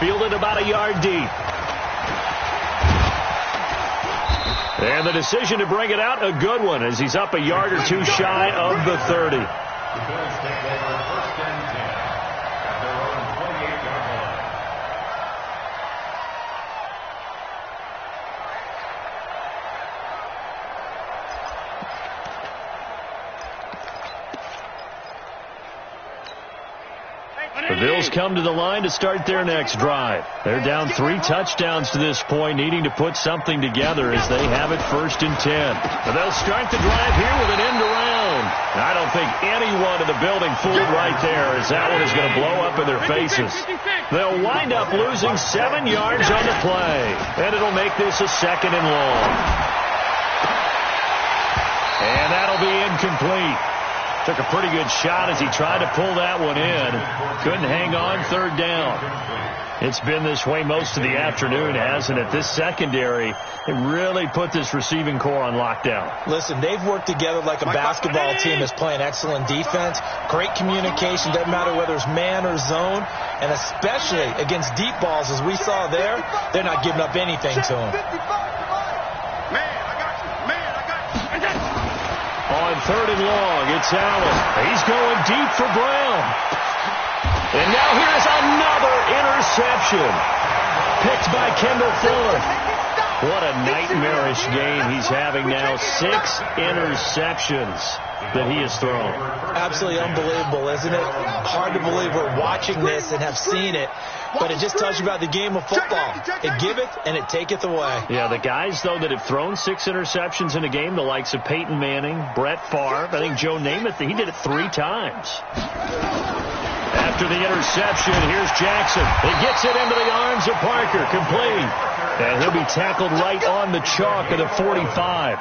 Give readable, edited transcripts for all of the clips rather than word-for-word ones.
Fielded about a yard deep. And the decision to bring it out, a good one, as he's up a yard or two shy of the 30. The Bills come to the line to start their next drive. They're down 3 touchdowns to this point, needing to put something together as they have it 1st and 10. But they'll start the drive here with an end around. I don't think anyone in the building fooled right there, as that one is going to blow up in their faces. They'll wind up losing 7 yards on the play, and it'll make this a 2nd and long. And that'll be incomplete. Took a pretty good shot as he tried to pull that one in. Couldn't hang on 3rd down. It's been this way most of the afternoon, hasn't it? This secondary, it really put this receiving core on lockdown. Listen, they've worked together like a basketball team that's playing excellent defense. Great communication. Doesn't matter whether it's man or zone. And especially against deep balls, as we saw there, they're not giving up anything to them. On 3rd and long, it's Allen. He's going deep for Brown. And now here's another interception. Picked by Kendall Fuller. What a nightmarish game he's having now. 6 interceptions that he has thrown. Absolutely unbelievable, isn't it? Hard to believe we're watching this and have seen it. But it just tells you about the game of football. It giveth and it taketh away. Yeah, the guys, though, that have thrown 6 interceptions in a game, the likes of Peyton Manning, Brett Favre, I think Joe Namath, he did it 3 times. After the interception, here's Jackson. He gets it into the arms of Parker, complete. And he'll be tackled right on the chalk of the 45.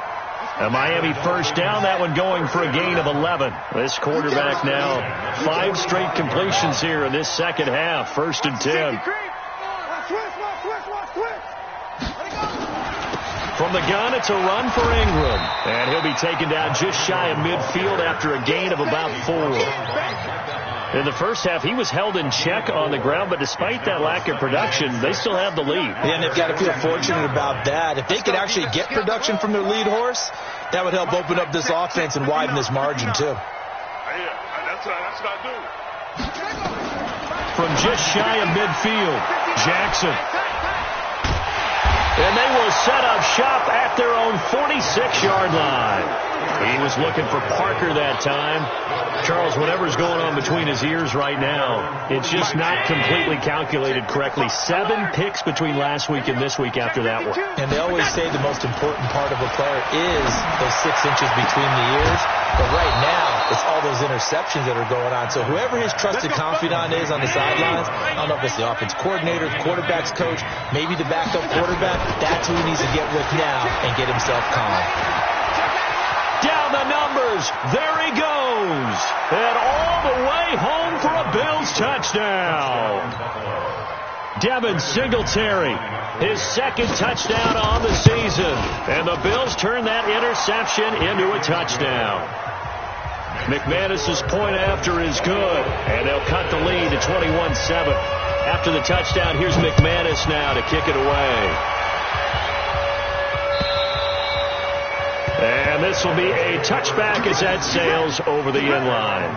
A Miami 1st down, that one going for a gain of 11. This quarterback now, 5 straight completions here in this second half. 1st and 10. From the gun, it's a run for Ingram. And he'll be taken down just shy of midfield after a gain of about 4. In the first half, he was held in check on the ground, but despite that lack of production, they still have the lead. Yeah, and they've got to feel fortunate about that. If they could actually get production from their lead horse, that would help open up this offense and widen this margin, too. That's what I do. From just shy of midfield, Jackson. And they will set up shop at their own 46-yard line. He was looking for Parker that time. Charles, whatever's going on between his ears right now, it's just not completely calculated correctly. 7 picks between last week and this week after that one. And they always say the most important part of a player is those 6 inches between the ears. But right now, it's all those interceptions that are going on. So whoever his trusted confidant is on the sidelines, I don't know if it's the offense coordinator, the quarterback's coach, maybe the backup quarterback, that's who he needs to get with now and get himself calm. Down the numbers. There he goes. And all the way home for a Bills touchdown. Devin Singletary, his 2nd touchdown on the season. And the Bills turn that interception into a touchdown. McManus's point after is good. And they'll cut the lead to 21-7. After the touchdown, here's McManus now to kick it away. And this will be a touchback as that sails over the end line.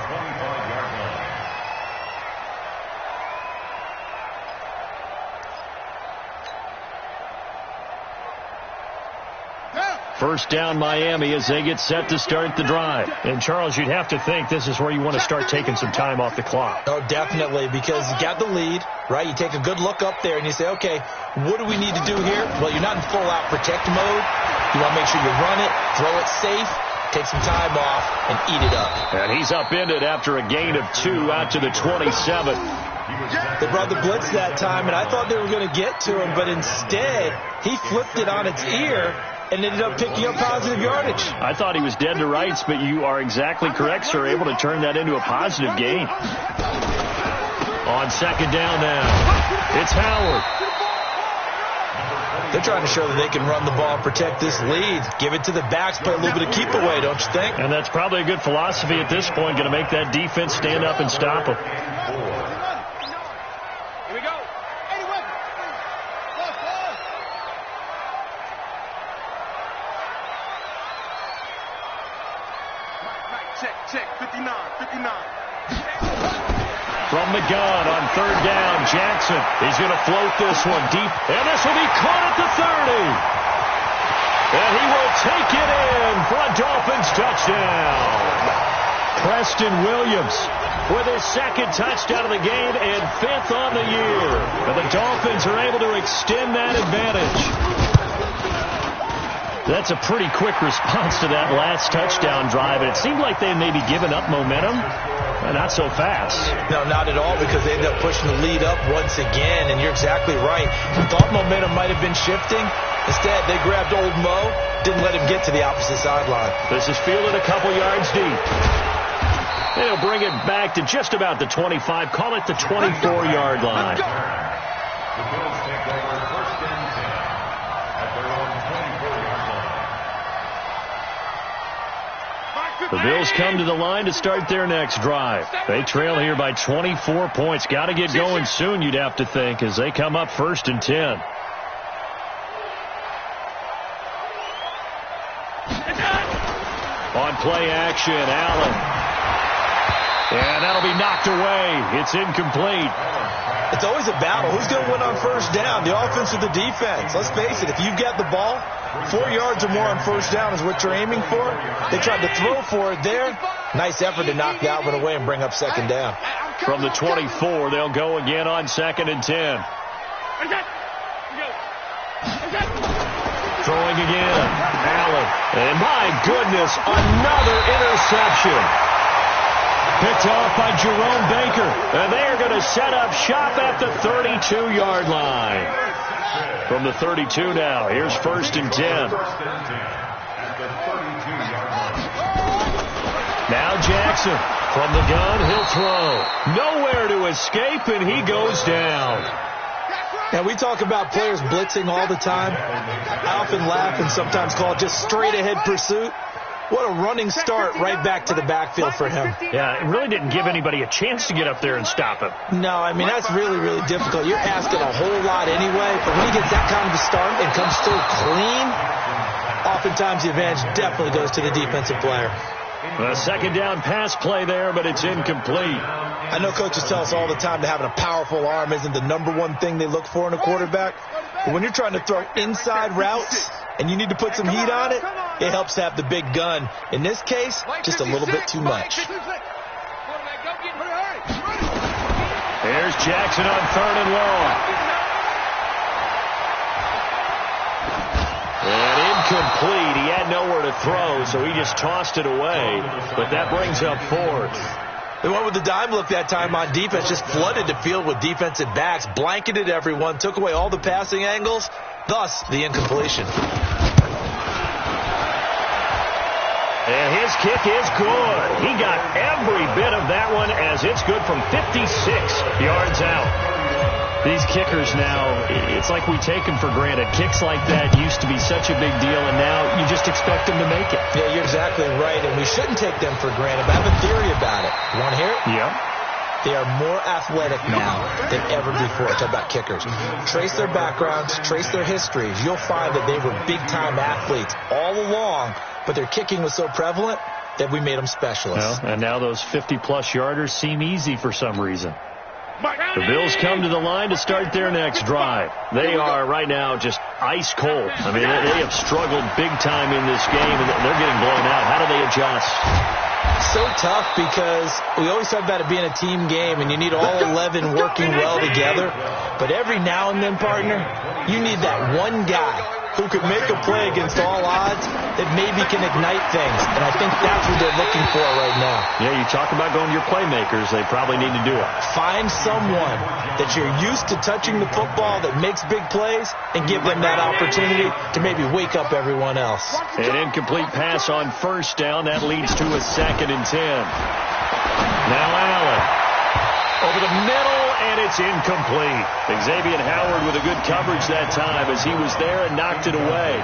First down Miami as they get set to start the drive. And, Charles, you'd have to think this is where you want to start taking some time off the clock. Oh, definitely, because you got the lead, right? You take a good look up there and you say, okay, what do we need to do here? Well, you're not in full-out protect mode. You want to make sure you run it, throw it safe, take some time off, and eat it up. And he's upended after a gain of 2 out to the 27. They brought the blitz that time, and I thought they were going to get to him, but instead, he flipped it on its ear and ended up picking up positive yardage. I thought he was dead to rights, but you are exactly correct, sir, able to turn that into a positive gain. On 2nd down now, it's Howard. They're trying to show that they can run the ball and protect this lead. Give it to the backs, play a little bit of keep away, don't you think? And that's probably a good philosophy at this point, going to make that defense stand up and stop them. Here we go. Check, 59, 59. From the gun on third down, Jackson. He's going to float this one deep, and this will be caught at the 30. And he will take it in for a Dolphins touchdown. Preston Williams with his second touchdown of the game and 5th on the year. And the Dolphins are able to extend that advantage. That's a pretty quick response to that last touchdown drive, and it seemed like they may be giving up momentum. Not so fast. No, not at all, because they ended up pushing the lead up once again, and you're exactly right. Thought momentum might have been shifting. Instead, they grabbed old Mo, didn't let him get to the opposite sideline. This is fielded a couple yards deep. They'll bring it back to just about the 25, call it the 24-yard line. The Bills come to the line to start their next drive. They trail here by 24 points. Got to get going soon, you'd have to think, as they come up 1st and 10. On play action, Allen. And that'll be knocked away. It's incomplete. It's always a battle. Who's going to win on first down, the offense or the defense? Let's face it, if you get the ball, 4 yards or more on first down is what you're aiming for. They tried to throw for it there. Nice effort to knock that one away and bring up 2nd down. From the 24, they'll go again on 2nd and 10. Throwing again, Allen. And my goodness, another interception. Picked off by Jerome Baker. And they are going to set up shop at the 32-yard line. From the 32 now, here's 1st and 10. Now Jackson from the gun, he'll throw. Nowhere to escape, and he goes down. Now, we talk about players blitzing all the time. I often laugh and sometimes call it just straight-ahead pursuit. What a running start right back to the backfield for him. Yeah, it really didn't give anybody a chance to get up there and stop him. No, I mean, that's really, really difficult. You're asking a whole lot anyway, but when he gets that kind of a start and comes through clean, oftentimes the advantage definitely goes to the defensive player. A 2nd down pass play there, but it's incomplete. I know coaches tell us all the time that having a powerful arm isn't the #1 thing they look for in a quarterback. But when you're trying to throw inside routes and you need to put some heat on it, it helps to have the big gun. In this case, just a little bit too much. There's Jackson on 3rd and long. And incomplete. He had nowhere to throw, so he just tossed it away. But that brings up 4th. They went with the dime look that time on defense, just flooded the field with defensive backs, blanketed everyone, took away all the passing angles, thus the incompletion. And his kick is good. He got every bit of that one as it's good from 56 yards out. These kickers now, it's like we take them for granted. Kicks like that used to be such a big deal, and now you just expect them to make it. Yeah, you're exactly right, and we shouldn't take them for granted. But I have a theory about it. You want to hear it? Yeah. They are more athletic now than ever before. Talk about kickers. Trace their backgrounds, trace their histories. You'll find that they were big-time athletes all along, but their kicking was so prevalent that we made them specialists. Well, and now those 50-plus yarders seem easy for some reason. The Bills come to the line to start their next drive. They are right now just ice cold. I mean, they have struggled big time in this game, and they're getting blown out. How do they adjust? So tough because we always talk about it being a team game, and you need all 11 working well together. But every now and then, partner, you need that one guy who could make a play against all odds that maybe can ignite things. And I think that's what they're looking for right now. Yeah, you talk about going to your playmakers. They probably need to do it. Find someone that you're used to touching the football that makes big plays and give them that opportunity to maybe wake up everyone else. An incomplete pass on 1st down. That leads to a 2nd and 10. Now Allen. Over the middle, and it's incomplete. Xavier Howard with a good coverage that time as he was there and knocked it away.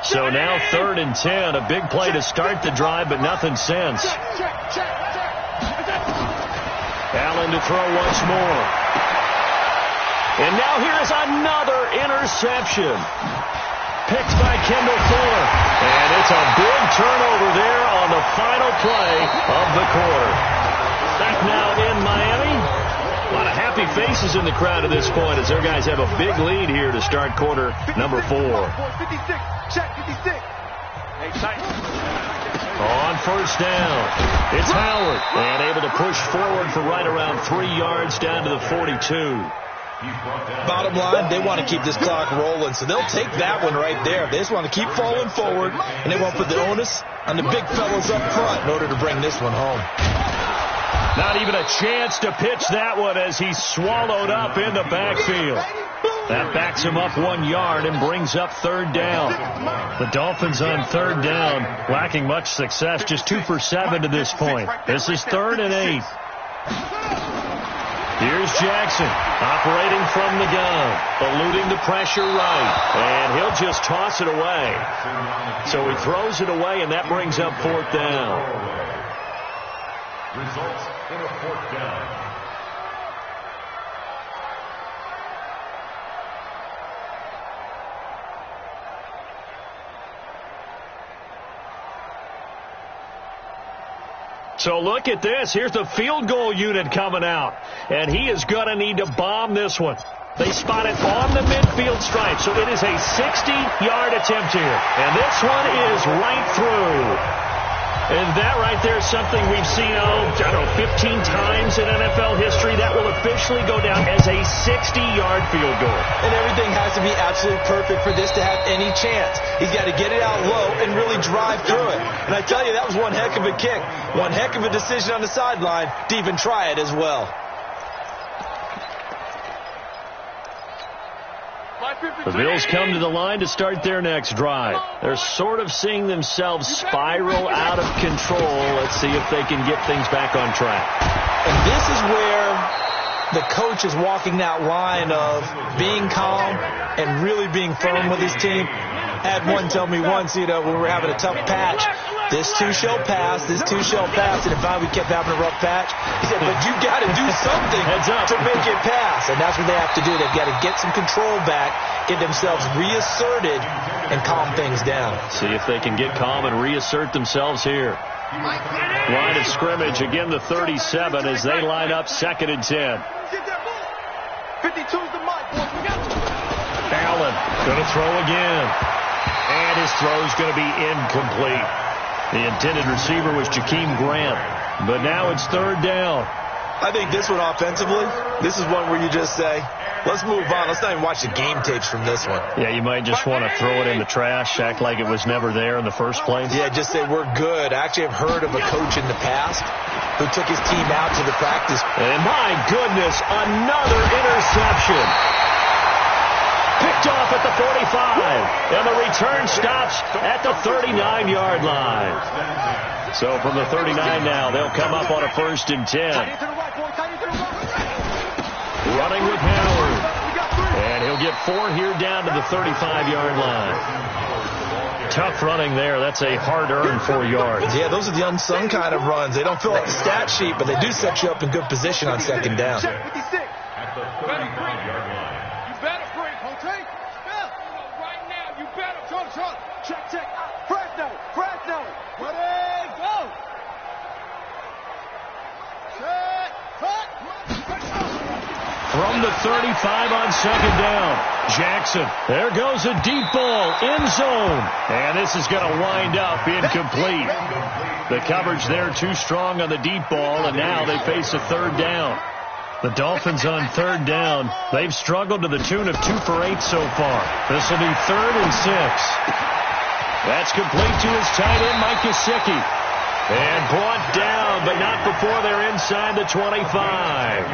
So now 3rd and 10. A big play to start the drive, but nothing since. Allen to throw once more. And now here's another interception. Picked by Kendall Fuller. And it's a big turnover there on the final play of the quarter. Back now in Miami. A lot of happy faces in the crowd at this point as their guys have a big lead here to start quarter number 4. 56. Check 56. On first down, it's Howard. And able to push forward for right around 3 yards down to the 42. Bottom line, they want to keep this clock rolling, so they'll take that one right there. They just want to keep falling forward, and they won't put the onus on the big fellas up front in order to bring this one home. Not even a chance to pitch that one as he's swallowed up in the backfield. That backs him up 1 yard and brings up third down. The Dolphins on third down, lacking much success, just 2 for 7 to this point. This is 3rd and 8. Here's Jackson, operating from the gun, eluding the pressure right, and he'll just toss it away. So he throws it away, and that brings up 4th down. Results in a 4th down. So look at this. Here's the field goal unit coming out. And he is going to need to bomb this one. They spot it on the midfield stripe. So it is a 60-yard attempt here. And this one is right through. And that right there is something we've seen, 15 times in NFL history. That will officially go down as a 60-yard field goal. And everything has to be absolutely perfect for this to have any chance. He's got to get it out low and really drive through it. And I tell you, that was one heck of a kick. One heck of a decision on the sideline to even try it as well. The Bills come to the line to start their next drive. They're sort of seeing themselves spiral out of control. Let's see if they can get things back on track. And this is where the coach is walking that line of being calm and really being firm with his team. I had one tell me once, when we were having a tough patch, this too shall pass, this too shall pass. And if we kept having a rough patch, he said, but you got to do something to make it pass. And that's what they have to do. They've got to get some control back, get themselves reasserted, and calm things down. See if they can get calm and reassert themselves here. Line of scrimmage, again the 37 as they line up 2nd and 10. 52's the mic. Allen going to throw again. And his throw's going to be incomplete. The intended receiver was Jakeem Grant. But now it's 3rd down. I think this one offensively, this is one where you just say, let's move on. Let's not even watch the game tapes from this one. Yeah, you might just want to throw it in the trash, act like it was never there in the first place. Yeah, just say we're good. I actually have heard of a coach in the past who took his team out to the practice. And my goodness, another interception. Picked off at the 45. And the return stops at the 39-yard line. So from the 39 now, they'll come up on a 1st and 10. Running with Howard. And he'll get 4 here down to the 35-yard line. Tough running there. That's a hard-earned 4 yards. Yeah, those are the unsung kind of runs. They don't fill out the stat sheet, but they do set you up in good position on 2nd down. At the 35-yard line. Check. Fresno. Ready, go. From the 35 on 2nd down, Jackson. There goes a deep ball, end zone. And this is going to wind up incomplete. The coverage there too strong on the deep ball, and now they face a 3rd down. The Dolphins on 3rd down. They've struggled to the tune of 2 for 8 so far. This will be 3rd and 6. That's complete to his tight end, Mike Gesicki. And brought down, but not before they're inside the 25.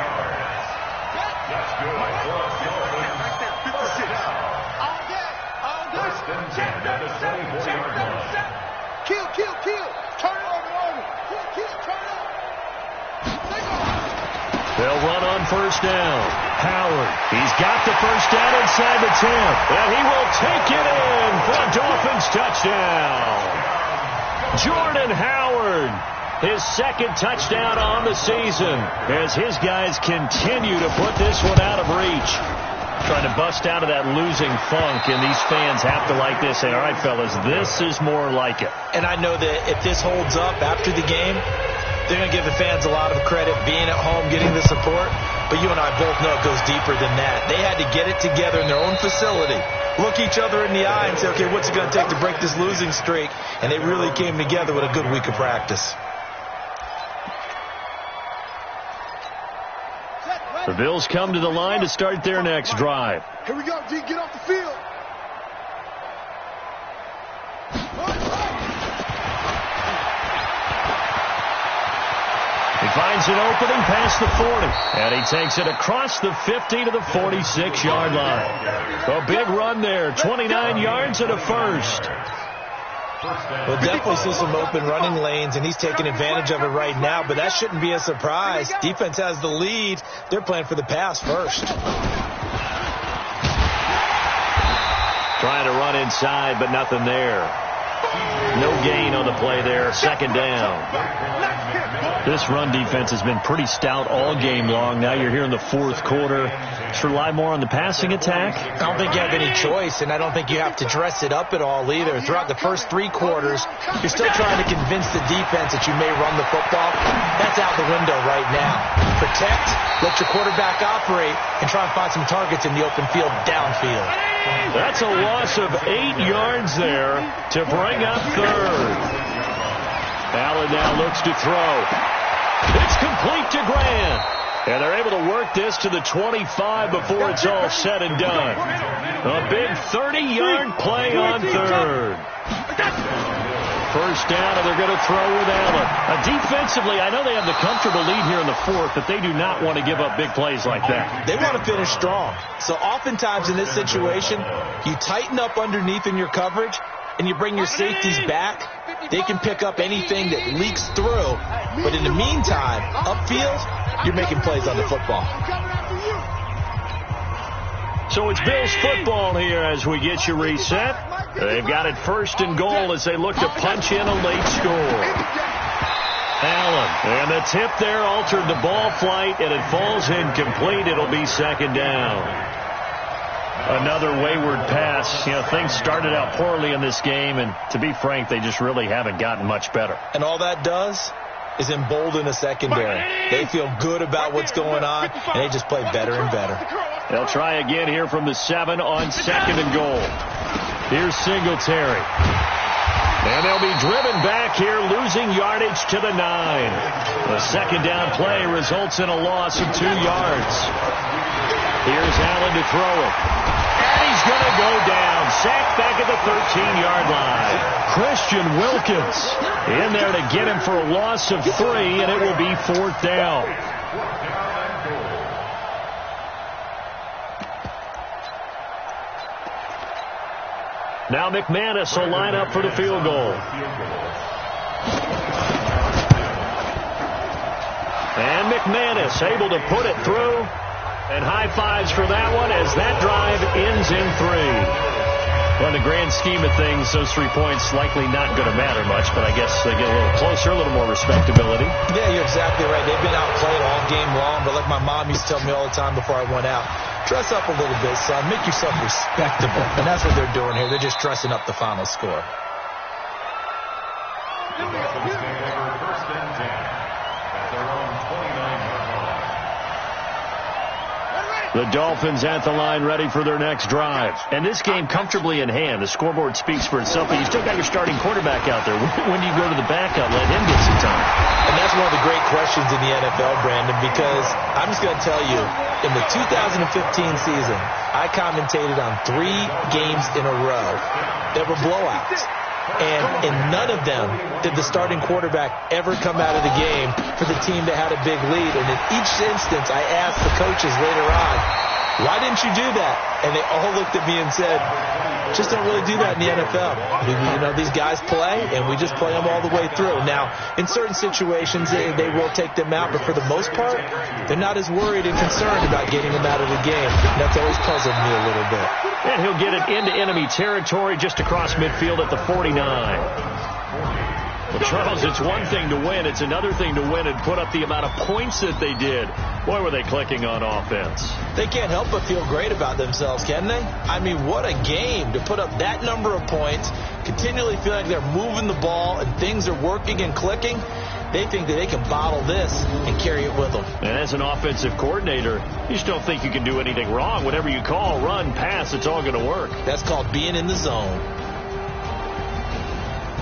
Kill. Turn it over. Kill, turn it over. They'll run on 1st down. Howard, he's got the 1st down inside the 10. And he will take it in for a Dolphins touchdown. Jordan Howard, his 2nd touchdown on the season as his guys continue to put this one out of reach. Trying to bust out of that losing funk, and these fans have to like this. Say, all right, fellas, this is more like it. And I know that if this holds up after the game, they're going to give the fans a lot of credit being at home, getting the support. But you and I both know it goes deeper than that. They had to get it together in their own facility, look each other in the eye and say, okay, what's it going to take to break this losing streak? And they really came together with a good week of practice. The Bills come to the line to start their next drive. Here we go, D. Get off the field. He finds an opening past the 40, and he takes it across the 50 to the 46-yard line. A big run there, 29 yards and a first. We'll definitely see some open running lanes, and he's taking advantage of it right now, but that shouldn't be a surprise. Defense has the lead. They're playing for the pass first. Trying to run inside, but nothing there. No gain on the play there. Second down. This run defense has been pretty stout all game long. Now you're here in the fourth quarter. Just rely more on the passing attack. I don't think you have any choice, and I don't think you have to dress it up at all either. Throughout the first three quarters, you're still trying to convince the defense that you may run the football. That's out the window right now. Protect, let your quarterback operate, and try and find some targets in the open field downfield. That's a loss of 8 yards there to bring up third. Allen now looks to throw. It's complete to Grant. And they're able to work this to the 25 before it's all said and done. A big 30-yard play on third. First down, and they're going to throw with Allen. Defensively, I know they have the comfortable lead here in the fourth, but they do not want to give up big plays like that. They want to finish strong. So oftentimes in this situation, you tighten up underneath in your coverage, and you bring your safeties back. They can pick up anything that leaks through. But in the meantime, upfield, you're making plays on the football. So it's Bills football here as we get you reset. They've got it first and goal as they look to punch in a late score. Allen, and the tip there altered the ball flight, and it falls incomplete. It'll be second down. Another wayward pass. You know, things started out poorly in this game, and to be frank, they just really haven't gotten much better. And all that does is embolden a secondary. They feel good about what's going on, and they just play better and better. They'll try again here from the 7 on second and goal. Here's Singletary. And they'll be driven back here, losing yardage to the 9. The second down play results in a loss of 2 yards. Here's Allen to throw it. And he's going to go down. Sacked back at the 13-yard line. Christian Wilkins in there to get him for a loss of 3, and it will be fourth down. Now McManus will line up for the field goal. And McManus able to put it through. And high fives for that one as that drive ends in 3. Well, in the grand scheme of things, those 3 points likely not going to matter much, but I guess they get a little closer, a little more respectability. Yeah, you're exactly right. They've been outplayed all game long, but like my mom used to tell me all the time before I went out, dress up a little bit, son. Make yourself respectable. And that's what they're doing here. They're just dressing up the final score. The Dolphins at the line ready for their next drive. And this game comfortably in hand. The scoreboard speaks for itself, but you still got your starting quarterback out there. When do you go to the backup? Let him get some time. And that's one of the great questions in the NFL, Brandon, because I'm just going to tell you, in the 2015 season, I commentated on 3 games in a row that were blowouts. And in none of them did the starting quarterback ever come out of the game for the team that had a big lead. And in each instance, I asked the coaches later on, why didn't you do that? And they all looked at me and said, just don't really do that in the NFL. You know, these guys play, and we just play them all the way through. Now, in certain situations, they will take them out, but for the most part, they're not as worried and concerned about getting them out of the game. And that's always puzzled me a little bit. And he'll get it into enemy territory just across midfield at the 49. Well, Charles, it's one thing to win. It's another thing to win and put up the amount of points that they did. Boy, were they clicking on offense. They can't help but feel great about themselves, can they? I mean, what a game to put up that number of points, continually feel like they're moving the ball and things are working and clicking. They think that they can bottle this and carry it with them. And as an offensive coordinator, you just don't think you can do anything wrong. Whatever you call, run, pass, it's all going to work. That's called being in the zone.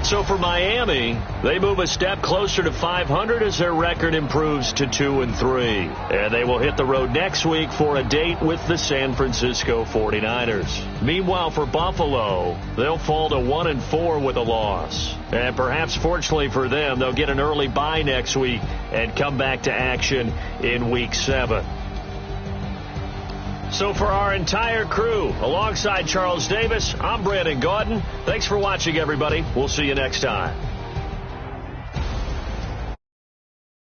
So for Miami, they move a step closer to 500 as their record improves to 2-3. And they will hit the road next week for a date with the San Francisco 49ers. Meanwhile, for Buffalo, they'll fall to 1-4 with a loss. And perhaps fortunately for them, they'll get an early bye next week and come back to action in Week 7. So for our entire crew, alongside Charles Davis, I'm Brandon Gaudin. Thanks for watching, everybody. We'll see you next time.